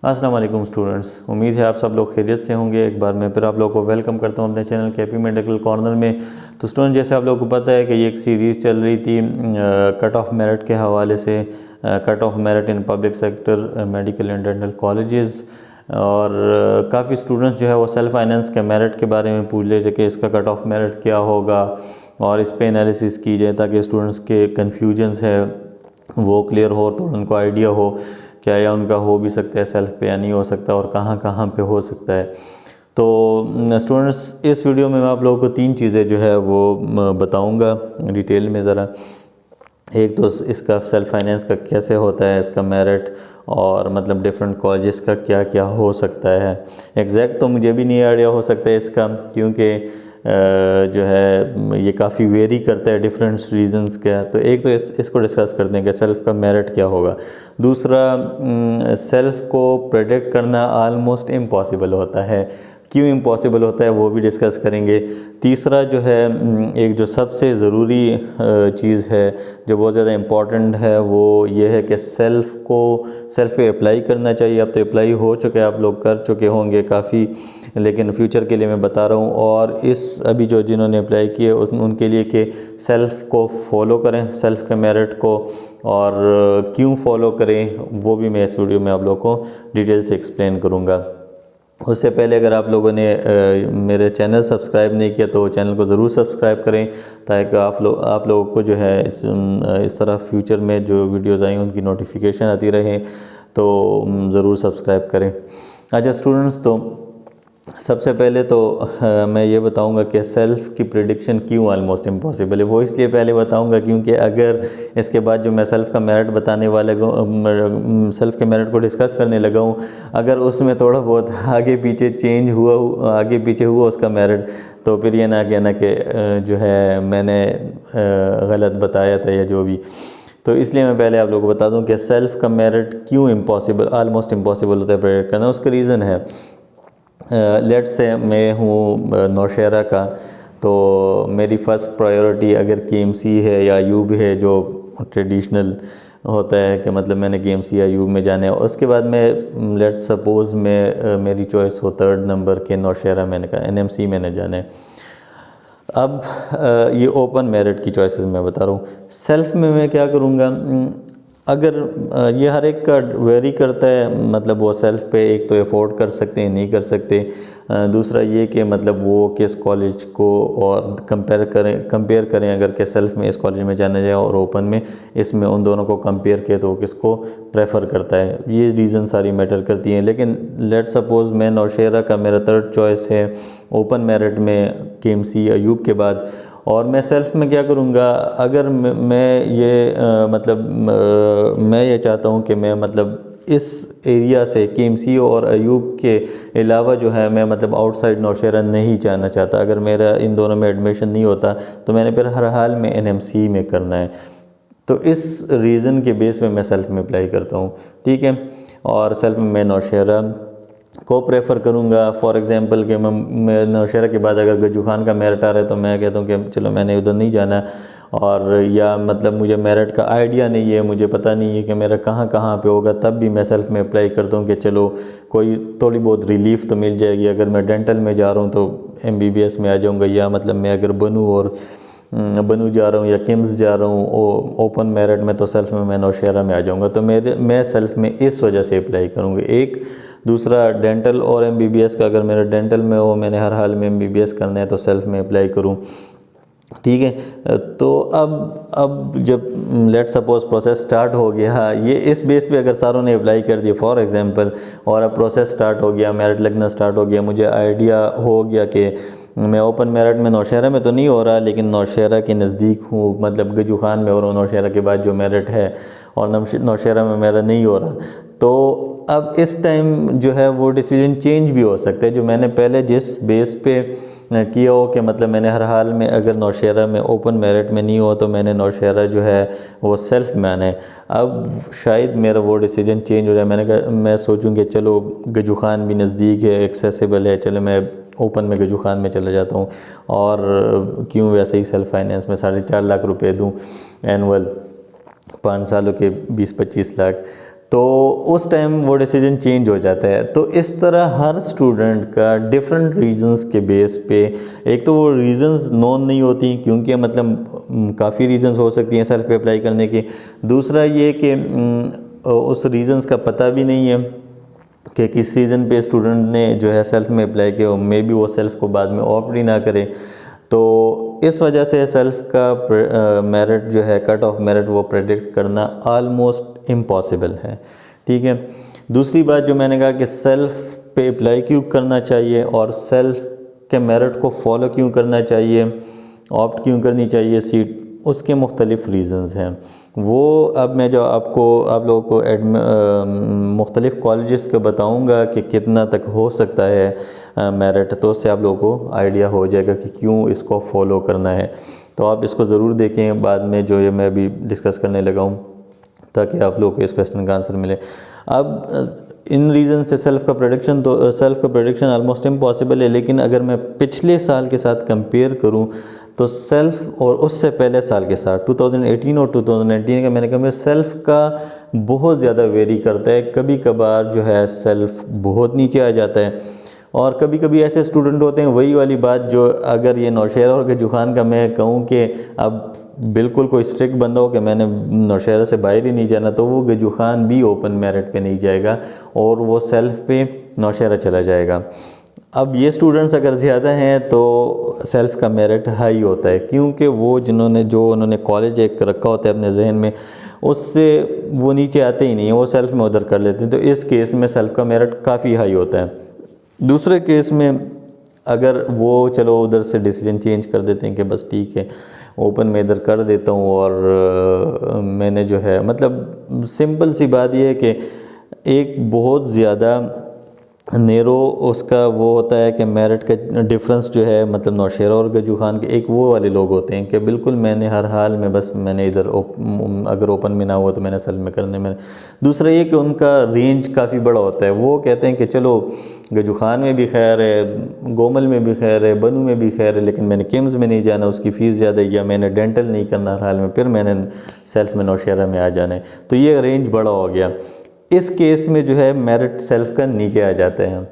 अस्सलाम वालेकुम स्टूडेंट्स, उम्मीद है आप सब लोग खैरियत से होंगे। एक बार मैं फिर आप लोगों को वेलकम करता हूं अपने चैनल कैपी मेडिकल कॉर्नर में। तो स्टूडेंट, जैसे आप लोगों को पता है कि ये एक सीरीज़ चल रही थी कट ऑफ मेरिट के हवाले से, cut off merit in public sector medical and dental colleges. और काफ़ी स्टूडेंट्स जो है वो सेल्फ फाइनेंस के मेरिट के बारे में पूछ ले थे कि इसका कट ऑफ मेरिट क्या होगा और इस पे एनालिसिस की जाए ताकि स्टूडेंट्स के कन्फ्यूजन्स है वो क्लियर हो, तो उनको आइडिया हो क्या या उनका हो भी सकता है सेल्फ पे या नहीं हो सकता और कहाँ कहाँ पे हो सकता है। तो स्टूडेंट्स, इस वीडियो में मैं आप लोगों को 3 चीज़ें जो है वो बताऊंगा डिटेल में ज़रा। एक तो इसका सेल्फ फाइनेंस का कैसे होता है, इसका मेरिट, और मतलब डिफरेंट कॉलेजेस का क्या क्या हो सकता है। एग्जैक्ट तो मुझे भी नहीं आइडिया हो सकता है इसका, क्योंकि जो है ये काफ़ी वेरी करता है डिफरेंट रीजंस का। तो एक तो इसको डिस्कस करते हैं कि सेल्फ का मेरिट क्या होगा। दूसरा, सेल्फ को प्रेडिक्ट करना आलमोस्ट इम्पॉसिबल होता है, क्यों इम्पॉसिबल होता है वो भी डिस्कस करेंगे। तीसरा जो है, एक जो सबसे ज़रूरी चीज़ है जो बहुत ज़्यादा इम्पॉर्टेंट है वो ये है कि सेल्फ पे अप्लाई करना चाहिए। अब तो अप्लाई हो चुका है, आप लोग कर चुके होंगे काफ़ी, लेकिन फ्यूचर के लिए मैं बता रहा हूँ। और इस अभी जो जिन्होंने अप्लाई किए उनके लिए कि सेल्फ को फॉलो करें, सेल्फ के मेरिट को, और क्यों फॉलो करें वो भी मैं इस वीडियो में आप लोगों को डिटेल से एक्सप्लेन करूँगा। उससे पहले अगर आप लोगों ने मेरे चैनल सब्सक्राइब नहीं किया तो चैनल को ज़रूर सब्सक्राइब करें, ताकि आप लोगों को जो है इस तरह फ्यूचर में जो वीडियोस आएँ उनकी नोटिफिकेशन आती रहे, तो ज़रूर सब्सक्राइब करें। अच्छा स्टूडेंट्स, तो सबसे पहले तो मैं ये बताऊंगा कि सेल्फ़ की प्रिडिक्शन क्यों ऑलमोस्ट इम्पॉसिबल है। वो इसलिए पहले बताऊंगा क्योंकि अगर इसके बाद जो मैं सेल्फ़ का मेरिट बताने वाले सेल्फ़ के मेरिट को डिस्कस करने लगा हूँ, अगर उसमें थोड़ा बहुत आगे पीछे चेंज हुआ, आगे पीछे हुआ उसका मेरिट, तो फिर ये ना कहना कि जो है मैंने गलत बताया था या जो भी। तो इसलिए मैं पहले आप लोगों को बता दूँ कि सेल्फ़ का मेरिट क्यों इम्पॉसिबल, ऑलमोस्ट इम्पॉसिबल होता है प्रेडिक्ट करना। उसका रीज़न है, लेट्स से मैं हूँ नौशहरा का, तो मेरी फ़र्स्ट प्रायोरिटी अगर केएमसी है या यूब है जो ट्रेडिशनल होता है कि मतलब मैंने केएमसी या यूब में जाना है। उसके बाद मैं लेट्स सपोज़ मेरी चॉइस हो 3rd नंबर के नौशहरा, मैंने कहा एनएमसी मैंने जाना है। अब ये ओपन मेरिट की चॉइसेस मैं बता रहा हूँ। सेल्फ़ में मैं क्या करूँगा, अगर ये हर एक का वेरी करता है, मतलब वो सेल्फ़ पे एक तो अफोर्ड कर सकते हैं, नहीं कर सकते। दूसरा ये कि मतलब वो किस कॉलेज को और कंपेयर करें अगर के सेल्फ़ में इस कॉलेज में जाना जाए और ओपन में, इसमें उन दोनों को कंपेयर किया तो वो किसको प्रेफर करता है, ये रीज़न सारी मैटर करती हैं। लेकिन लेट सपोज़ मैं नौशहरा का मेरा 3rd चॉइस है ओपन मेरिट में केएमसी अयूब के बाद, और मैं सेल्फ़ में क्या करूँगा, अगर मैं ये मैं ये चाहता हूँ कि मैं मतलब इस एरिया से केएमसी और अयूब के अलावा जो है मैं मतलब आउटसाइड नौशहरा नहीं जाना चाहता। अगर मेरा इन दोनों में एडमिशन नहीं होता तो मैंने फिर हर हाल में एनएमसी में करना है। तो इस रीज़न के बेस में मैं सेल्फ़ में अप्लाई करता हूँ, ठीक है। और सेल्फ़ में मैं नौशहरा को प्रेफर करूँगा। फॉर एग्ज़ाम्पल कि मैं नौशहरा के बाद अगर गज्जू खान का मेरिट आ रहा है तो मैं कहता हूँ कि चलो मैंने उधर नहीं जाना, और या मतलब मुझे मेरिट का आइडिया नहीं है, मुझे पता नहीं है कि मेरा कहाँ कहाँ पे होगा, तब भी मैं सेल्फ़ में अप्लाई करता हूँ कि चलो कोई थोड़ी बहुत रिलीफ तो मिल जाएगी। अगर मैं डेंटल में जा रहा हूँ तो एमबीबीएस में आ जाऊँगा, या मतलब मैं अगर बनू जा रहा हूँ या किम्स जा रहा हूँ ओपन मेरिट में, तो सेल्फ़ में मैं नौशहरा में आ जाऊँगा। तो मैं सेल्फ़ में इस वजह से अप्लाई करूँगा। एक दूसरा, डेंटल और एमबीबीएस का, अगर मेरा डेंटल में हो, मैंने हर हाल में एमबीबीएस करना है तो सेल्फ़ में अप्लाई करूँ, ठीक है। तो अब जब लेट सपोज प्रोसेस स्टार्ट हो गया, ये इस बेस पे अगर सारों ने अप्लाई कर दिया फॉर एग्जांपल, और अब प्रोसेस स्टार्ट हो गया, मेरिट लगना स्टार्ट हो गया, मुझे आइडिया हो गया कि मैं ओपन मेरिट में नौशहरा में तो नहीं हो रहा, लेकिन नौशहरा के नज़दीक हूँ, मतलब गज्जू खान में हो रहा हूँ नौशहरा के बाद जो मेरिट है, और नौशहरा में मेरा नहीं हो रहा। तो अब इस टाइम जो है वो डिसीजन चेंज भी हो सकता है। जो मैंने पहले जिस बेस पे किया हो कि मतलब मैंने हर हाल में अगर नौशहरा में ओपन मेरिट में नहीं हो तो मैंने नौशहरा जो है वो सेल्फ़ में आना है, अब शायद मेरा वो डिसीजन चेंज हो जाए। मैं सोचूं कि चलो गज्जू खान भी नज़दीक है, एक्सेसिबल है, चलो मैं ओपन में गज्जू खान में चला जाता हूँ, और क्यों वैसे ही सेल्फ़ फाइनेंस में 4.5 लाख रुपए दूँ एनुअल, 5 सालों के 20-25 लाख। तो उस टाइम वो डिसीजन चेंज हो जाता है। तो इस तरह हर स्टूडेंट का डिफरेंट रीजंस के बेस पे, एक तो वो रीजंस नोन नहीं होती क्योंकि मतलब काफ़ी रीजंस हो सकती हैं सेल्फ पे अप्लाई करने की। दूसरा ये कि उस रीजंस का पता भी नहीं है कि किस रीज़न पे स्टूडेंट ने जो है सेल्फ में अप्लाई किया, मे बी वो सेल्फ को बाद में ऑप्ट ही ना करे। तो इस वजह से सेल्फ का मेरिट जो है, कट ऑफ मेरिट, वो प्रेडिक्ट करना आलमोस्ट इम्पॉसिबल है। ठीक है। दूसरी बात जो मैंने कहा कि सेल्फ पे अप्लाई क्यों करना चाहिए और सेल्फ के मेरिट को फॉलो क्यों करना चाहिए, ऑप्ट क्यों करनी चाहिए सीट, उसके मुख्तलिफ रीज़न्स हैं। वो अब मैं जो आप लोगों को मुख्तलिफ कॉलेजेस के बताऊंगा कि कितना तक हो सकता है मेरिट, तो उससे आप लोगों को आइडिया हो जाएगा कि क्यों इसको फॉलो करना है। तो आप इसको ज़रूर देखें बाद में जो ये मैं अभी डिस्कस करने लगा हूँ, ताकि आप लोगों को इस क्वेश्चन का आंसर मिले। अब इन रीज़न से सेल्फ़ का प्रेडिक्शन ऑलमोस्ट इम्पॉसिबल है, लेकिन अगर मैं पिछले साल के साथ कंपेयर करूं तो सेल्फ़ और उससे पहले साल के साथ 2018 और 2019 का मैंने कहा सेल्फ़ का बहुत ज़्यादा वेरी करता है। कभी कभार जो है सेल्फ़ बहुत नीचे आ जाता है और कभी कभी ऐसे स्टूडेंट होते हैं, वही वाली बात जो अगर ये नौशहरा और गजूखान का मैं कहूँ कि अब बिल्कुल कोई स्ट्रिक्ट बंदा हो कि मैंने नौशहरा से बाहर ही नहीं जाना, तो वो गजूखान भी ओपन मेरिट पे नहीं जाएगा और वो सेल्फ पे नौशहरा चला जाएगा। अब ये स्टूडेंट्स अगर ज़्यादा हैं तो सेल्फ़ का मेरिट हाई होता है, क्योंकि वो उन्होंने कॉलेज एक रखा होता है अपने जहन में, उससे वो नीचे आते ही नहीं है, वो सेल्फ़ में उधर कर लेते हैं। तो इस केस में सेल्फ़ का मेरिट काफ़ी हाई होता है। दूसरे केस में अगर वो चलो उधर से डिसीजन चेंज कर देते हैं कि बस ठीक है ओपन में इधर कर देता हूँ, और मैंने जो है मतलब सिंपल सी बात ये है कि एक बहुत ज़्यादा नेरो उसका वो होता है कि मेरिट का डिफरेंस जो है, मतलब नौशहरा और गजूखान के एक वो वाले लोग होते हैं कि बिल्कुल मैंने हर हाल में बस मैंने इधर अगर ओपन में ना हुआ तो मैंने सेल्फ में करने में। दूसरा ये कि उनका रेंज काफ़ी बड़ा होता है। वो कहते हैं कि चलो गजूखान में भी खैर है, गोमल में भी खैर है, बनू में भी खैर है, लेकिन मैंने किम्स में नहीं जाना, उसकी फ़ीस ज़्यादा है, या मैंने डेंटल नहीं करना हर हाल में, फिर मैंने सेल्फ में नौशहरा में आ जाना है। तो ये रेंज बड़ा हो गया। इस केस में जो है मेरिट सेल्फ का नीचे आ जाते हैं।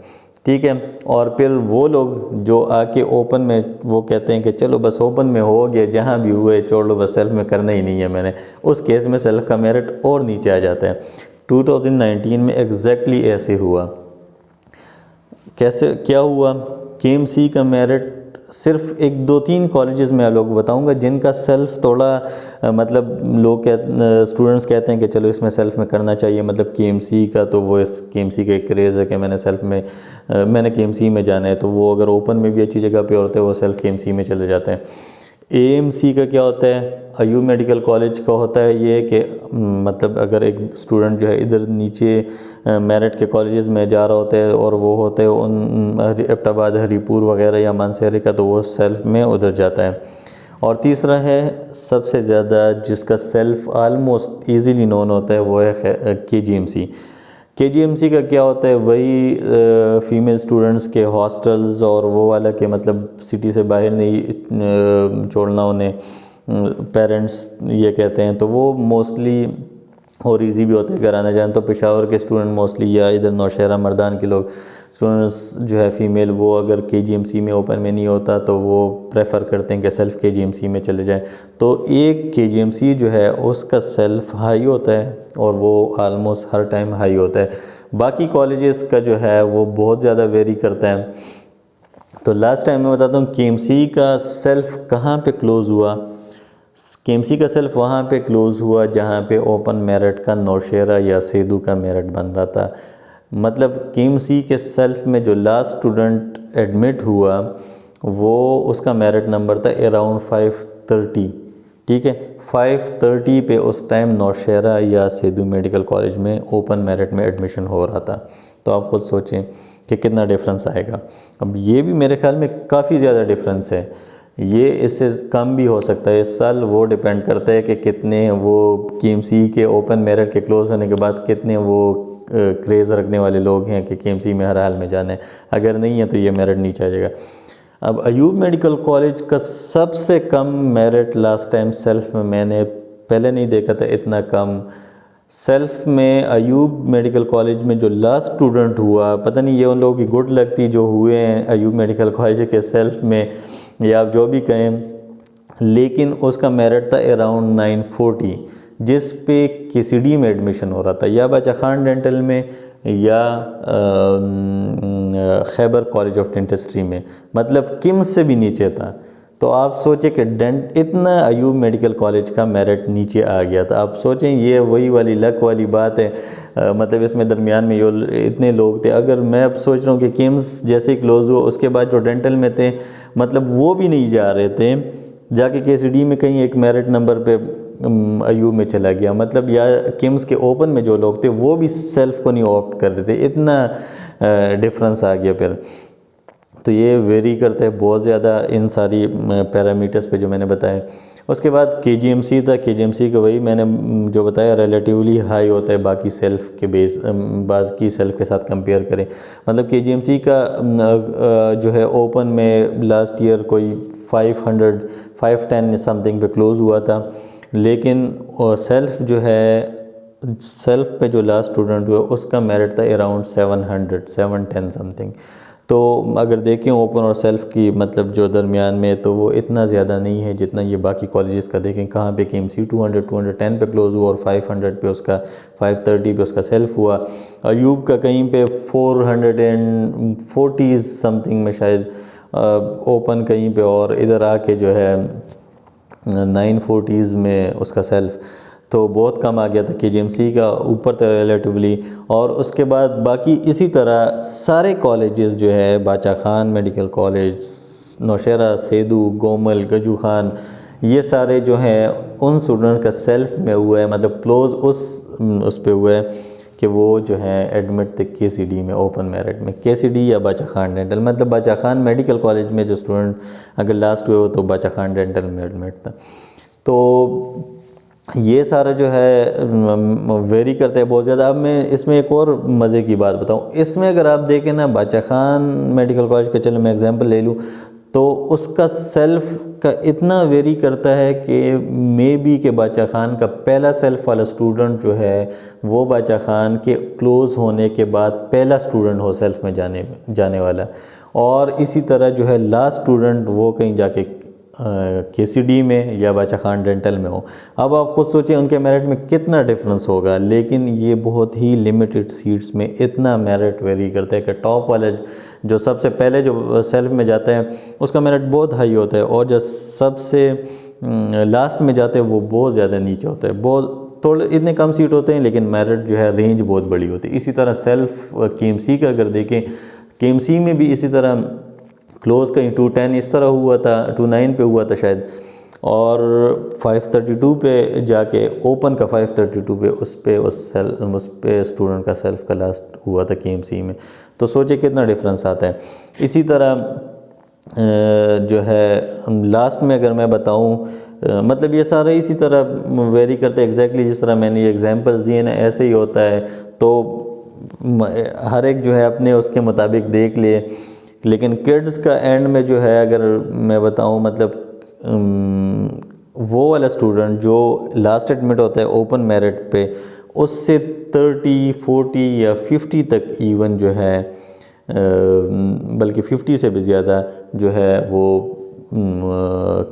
ठीक है। और फिर वो लोग जो आके ओपन में वो कहते हैं कि चलो बस ओपन में हो गया, जहाँ भी हुए छोड़ लो, बस सेल्फ में करना ही नहीं है मैंने, उस केस में सेल्फ का मेरिट और नीचे आ जाता है। 2019 में एग्जैक्टली ऐसे हुआ। कैसे क्या हुआ? KMC का मेरिट सिर्फ 1-2-3 कॉलेजेस में आप लोग बताऊंगा जिनका सेल्फ थोड़ा मतलब स्टूडेंट्स कहते हैं कि चलो इसमें सेल्फ में करना चाहिए। मतलब KMC का तो वो इस KMC का एक क्रेज़ है कि मैंने KMC में जाना है, तो वो अगर ओपन में भी अच्छी जगह पे होते हैं वो सेल्फ KMC में चले जाते हैं। AMC का क्या होता है? अयूब मेडिकल कॉलेज का होता है ये कि मतलब अगर एक स्टूडेंट जो है इधर नीचे मेरिट के कॉलेजेस में जा रहा होता है और वो होते हैं उन एबटाबाद, हरीपुर वगैरह या मानसहरी का, तो वो सेल्फ में उधर जाता है। और तीसरा है सबसे ज़्यादा जिसका सेल्फ आलमोस्ट ईजीली नोन होता है, वो है KGMC। KGMC का क्या होता है? वही फ़ीमेल स्टूडेंट्स के हॉस्टल्स और वो वाला के मतलब सिटी से बाहर नहीं छोड़ना उन्हें, पेरेंट्स ये कहते हैं, तो वो मोस्टली और इजी भी होता है घर आना जाना। तो पेशावर के स्टूडेंट मोस्टली या इधर नौशहरा मर्दान के लोग स्टूडेंट्स जो है फ़ीमेल, वो अगर KGMC में ओपन में नहीं होता तो वो प्रेफर करते हैं कि सेल्फ़ KGMC में चले जाएं। तो एक KGMC जो है उसका सेल्फ़ हाई होता है और वो आलमोस्ट हर टाइम हाई होता है। बाकी कॉलेजेस का जो है वो बहुत ज़्यादा वेरी करता है। तो लास्ट टाइम मैं बताता हूँ KMC का सेल्फ़ कहाँ पे क्लोज़ हुआ। KMC का सेल्फ वहाँ पे क्लोज़ हुआ जहाँ पे ओपन मेरिट का नौशहरा या सेदू का मेरिट बन रहा था। मतलब KMC के सेल्फ में जो लास्ट स्टूडेंट एडमिट हुआ वो उसका मेरिट नंबर था अराउंड 530। ठीक है, 530 पे उस टाइम नौशहरा या सेदू मेडिकल कॉलेज में ओपन मेरिट में एडमिशन हो रहा था। तो आप खुद सोचें कि कितना डिफरेंस आएगा। अब ये भी मेरे ख्याल में काफ़ी ज़्यादा डिफरेंस है, ये इससे कम भी हो सकता है इस साल। वो डिपेंड करता है कि कितने वो KMC के ओपन मेरिट के क्लोज होने के बाद कितने वो क्रेज़ रखने वाले लोग हैं कि KMC में हर हाल में जाना है। अगर नहीं है तो ये मेरिट नीचे आ जाएगा। अब अयूब मेडिकल कॉलेज का सबसे cum merit last time self में मैंने पहले नहीं देखा था इतना कम। सेल्फ में अयूब मेडिकल कॉलेज में जो लास्ट स्टूडेंट हुआ, पता नहीं ये उन लोगों की गुड लक थी जो हुए हैं अयूब मेडिकल कॉलेज के सेल्फ में, या आप जो भी कहें, लेकिन उसका मेरिट था अराउंड 940, जिस पे केसीडी में एडमिशन हो रहा था, या बाचा खान डेंटल में या खैबर कॉलेज ऑफ डेंटिस्ट्री में, मतलब किम्स से भी नीचे था। तो आप सोचें कि इतना अयूब मेडिकल कॉलेज का मेरिट नीचे आ गया था। आप सोचें ये वही वाली लक वाली बात है। मतलब इसमें दरमियान में ये इतने लोग थे। अगर मैं अब सोच रहा हूँ कि किम्स जैसे क्लोज़ हुआ, उसके बाद जो डेंटल में थे मतलब वो भी नहीं जा रहे थे, जाके केसीडी में कहीं एक मेरिट नंबर पे अयूब में चला गया। मतलब या किम्स के ओपन में जो लोग थे वो भी सेल्फ को नहीं ऑप्ट कर रहे थे, इतना डिफरेंस आ गया फिर। तो ये वेरी करता है बहुत ज़्यादा इन सारी पैरामीटर्स पे जो मैंने बताया। उसके बाद केजीएमसी था। केजीएमसी का वही मैंने जो बताया रिलेटिवली हाई होता है बाकी सेल्फ के बेस, बाकी सेल्फ के साथ कंपेयर करें। मतलब केजीएमसी का जो है ओपन में लास्ट ईयर कोई 510 समथिंग पे क्लोज़ हुआ था, लेकिन सेल्फ जो है, सेल्फ पे जो लास्ट स्टूडेंट हुआ उसका मेरिट था अराउंड 710 समथिंग। तो अगर देखें ओपन और सेल्फ की मतलब जो दरमियान में, तो वो इतना ज़्यादा नहीं है जितना ये बाकी कॉलेजेस का। देखें कहाँ पे केएमसी 210 पे क्लोज़ हुआ और 500 पे उसका 530 पे उसका सेल्फ हुआ। अयूब का कहीं पे 440 समथिंग में शायद ओपन कहीं पे, और इधर आके जो है 940s में उसका सेल्फ। तो बहुत कम आ गया था केजीएमसी का, ऊपर था रिलेटिवली। और उसके बाद बाकी इसी तरह सारे कॉलेजेस जो है, बाचा खान मेडिकल कॉलेज, नौशेरा, सेदू, गोमल, गजू खान, ये सारे जो हैं उन स्टूडेंट का सेल्फ में हुआ है, मतलब क्लोज़ उस पे हुआ है कि वो जो है एडमिट थे केसीडी में, ओपन मेरिट में, केसीडी या बाचा खान डेंटल। मतलब बाचा खान मेडिकल कॉलेज में जो स्टूडेंट अगर लास्ट हुए हो तो बाचा खान डेंटल में एडमिट था। तो ये सारा जो है वेरी करता है बहुत ज़्यादा। अब मैं इसमें एक और मज़े की बात बताऊँ। इसमें अगर आप देखें ना, बाचा खान मेडिकल कॉलेज का, चलो मैं एग्जांपल ले लूँ, तो उसका सेल्फ का इतना वेरी करता है कि मे बी के बाचा खान का पहला सेल्फ वाला स्टूडेंट जो है वो बाचा खान के क्लोज़ होने के बाद पहला स्टूडेंट हो सेल्फ में जाने वाला, और इसी तरह जो है लास्ट स्टूडेंट वो कहीं जाके केसीडी में या बाचा खान डेंटल में हो। अब आप खुद सोचें उनके मेरिट में कितना डिफरेंस होगा। लेकिन ये बहुत ही लिमिटेड सीट्स में इतना मेरिट वेरी करता है कि टॉप वाला जो सबसे पहले जो सेल्फ में जाता है उसका मेरिट बहुत हाई होता है, और जो सबसे लास्ट में जाते हैं वो बहुत ज़्यादा नीचे होता है। बहुत थोड़े इतने कम सीट होते हैं लेकिन मेरिट जो है रेंज बहुत बड़ी होती है। इसी तरह सेल्फ केएमसी का अगर देखें, केएमसी में भी इसी तरह क्लोज़ कहीं 210 इस तरह हुआ था, 29 पे हुआ था शायद, और 532 पे जाके ओपन का 532 पे उस पे स्टूडेंट का सेल्फ का लास्ट हुआ था केएमसी में। तो सोचिए कितना डिफरेंस आता है। इसी तरह जो है लास्ट में अगर मैं बताऊं, मतलब ये सारा इसी तरह वेरी करते हैं एग्जैक्टली जिस तरह मैंने ये एग्जांपल्स दिए ना, ऐसे ही होता है। तो हर एक जो है अपने उसके मुताबिक देख ले। लेकिन किड्स का एंड में जो है अगर मैं बताऊं, मतलब वो वाला स्टूडेंट जो लास्ट एडमिट होता है ओपन मेरिट पे, उससे 30, 40 या 50 तक इवन जो है, बल्कि 50 से भी ज़्यादा जो है वो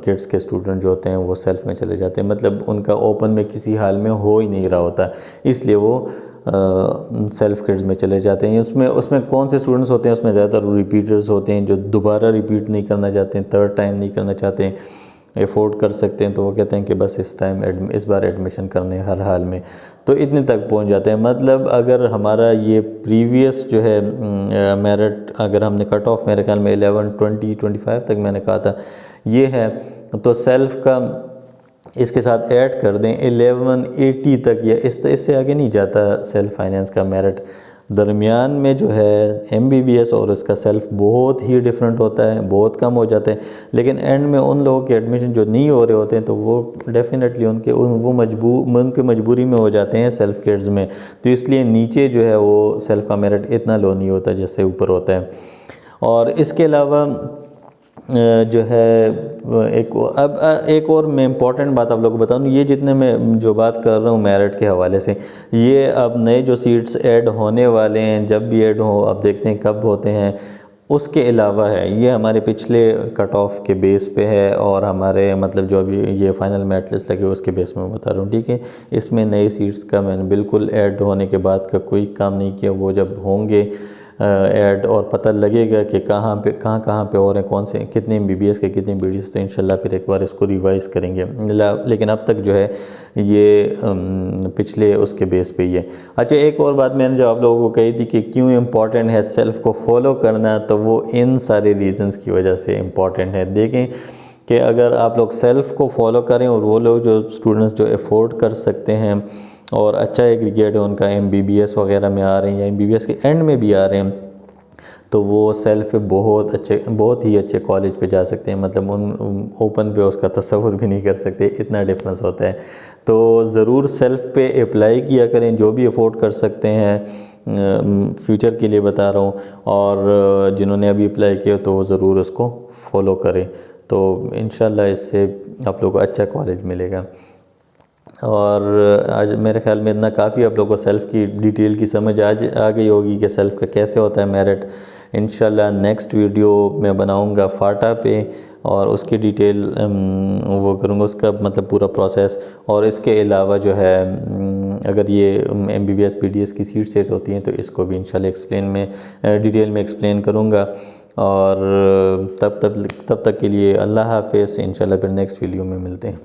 किड्स के स्टूडेंट जो होते हैं वो सेल्फ में चले जाते हैं। मतलब उनका ओपन में किसी हाल में हो ही नहीं रहा होता, इसलिए वो सेल्फ किड्स में चले जाते हैं। उसमें कौन से स्टूडेंट्स होते हैं, उसमें ज़्यादातर रिपीटर्स होते हैं जो दोबारा रिपीट नहीं करना चाहते हैं, थर्ड टाइम नहीं करना चाहते हैं, एफोर्ड कर सकते हैं। तो वो कहते हैं कि बस इस बार एडमिशन करने हर हाल में, तो इतने तक पहुंच जाते हैं। मतलब अगर हमारा ये प्रीवियस जो है मेरिट, अगर हमने कट ऑफ मेरे ख्याल में 11, 20, 25 तक मैंने कहा था ये है, तो सेल्फ का इसके साथ ऐड कर दें 1180 तक, या इससे आगे नहीं जाता सेल्फ फाइनेंस का मेरिट। दरमियान में जो है एमबीबीएस और उसका सेल्फ बहुत ही डिफरेंट होता है, बहुत कम हो जाते हैं। लेकिन एंड में उन लोगों के एडमिशन जो नहीं हो रहे होते हैं तो वो डेफिनेटली उनके मजबूरी में हो जाते हैं सेल्फ किड्स में। तो इसलिए नीचे जो है वो सेल्फ का मेरिट इतना लो नहीं होता जैसे ऊपर होता है। और इसके अलावा जो है एक और मैं इम्पॉर्टेंट बात आप लोगों को बताऊँ, ये जितने मैं जो बात कर रहा हूँ मेरिट के हवाले से, ये अब नए जो सीट्स ऐड होने वाले हैं, जब भी ऐड हो अब देखते हैं कब होते हैं, उसके अलावा है ये हमारे पिछले कट ऑफ के बेस पे है और हमारे मतलब जो अभी ये फाइनल मेरिट लिस्ट लगे उसके बेस में मैं बता रहा हूँ, ठीक है। इसमें नए सीट्स का मैंने बिल्कुल ऐड होने के बाद का कोई काम नहीं किया, वो जब होंगे ऐड और पता लगेगा कि कहाँ पे और हैं, कौन से कितने MBBS के कितने BDS, तो इंशाल्लाह फिर एक बार इसको रिवाइज़ करेंगे। लेकिन अब तक जो है ये पिछले उसके बेस पे ही है। अच्छा, एक और बात मैंने जो आप लोगों को कही थी कि क्यों इम्पॉर्टेंट है सेल्फ़ को फॉलो करना, तो वो इन सारे रीज़न्स की वजह से इम्पॉर्टेंट है। देखें कि अगर आप लोग सेल्फ़ को फॉलो करें और वो लोग जो स्टूडेंट्स जो अफोर्ड कर सकते हैं और अच्छा एग्रीगेट है उनका MBBS वगैरह में आ रहे हैं या MBBS के एंड में भी आ रहे हैं, तो वो सेल्फ पे बहुत ही अच्छे कॉलेज पे जा सकते हैं। मतलब उन ओपन पे उसका तस्वुर भी नहीं कर सकते, इतना डिफरेंस होता है। तो ज़रूर सेल्फ पे अप्लाई किया करें, जो भी अफोर्ड कर सकते हैं, फ्यूचर के लिए बता रहा हूँ, और जिन्होंने अभी अप्लाई किया तो वो ज़रूर उसको फॉलो करें। तो इंशाल्लाह इससे आप लोगों को अच्छा कॉलेज मिलेगा। और आज मेरे ख्याल में इतना काफ़ी आप लोगों को सेल्फ़ की डिटेल की समझ आज आ गई होगी कि सेल्फ़ का कैसे होता है मेरिट। इंशाल्लाह नेक्स्ट वीडियो मैं बनाऊंगा फाटा पे और उसकी डिटेल वो करूँगा, उसका मतलब पूरा प्रोसेस। और इसके अलावा जो है अगर ये MBBS BDS की सीट सेट होती हैं तो इसको भी इंशाल्लाह डिटेल में एक्सप्लेन करूँगा। और तब तक के लिए अल्लाह हाफ़िज़। इंशाल्लाह फिर नेक्स्ट वीडियो में मिलते हैं।